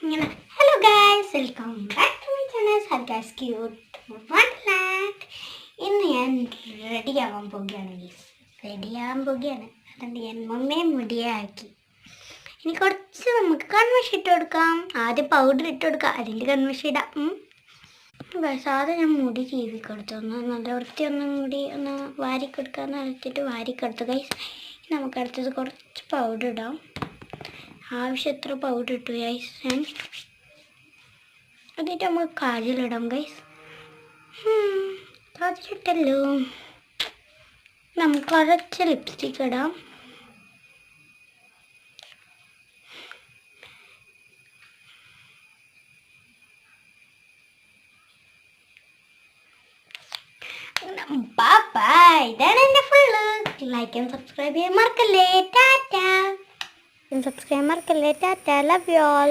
ഇങ്ങനെ hello guys, welcome back to my channel ഹർഗാസ് cute 1 lakh. ഇന്ന് ഞാൻ റെഡിയാവാൻ പോവുകയാണ് ഗൈസ്. അതുകൊണ്ട് ഞാൻ മമ്മിയെ മുടിയാക്കി. ഇനി കുറച്ച് നമുക്ക് കൺവെൻഷൻ ഇട്ട് കൊടുക്കാം. ആദ്യം പൗഡർ ഇട്ട് കൊടുക്കാം, അതിൻ്റെ കൺവെൻഷൻ ഇടാം. ഗൈസ്, ആദ്യം ഞാൻ മുടി ചീവി കൊടുത്തു, നല്ല വൃത്തി മുടി ഒന്ന് വാരി കൊടുക്കാമെന്ന് വെച്ചിട്ട് വാരി കൊടുത്തു ഗൈസ്. നമുക്ക് അടുത്തത് കുറച്ച് പൗഡർ ഇടാം. ആവശ്യത്ര പൗഡർ ഇട്ടു ഗൈസ്. എന്നിട്ട് നമുക്ക് കാജലിടാം ഗൈസ്. കാജലിട്ടല്ലോ. നമുക്ക് കുറച്ച് ലിപ്സ്റ്റിക് ഇടാം. ഇതാണ് എൻ്റെ ഫുള്ള്. ലൈക്ക് ആൻഡ് സബ്സ്ക്രൈബ് ചെയ്യാൻ മറക്കല്ലേ. ടാറ്റ. Love you all.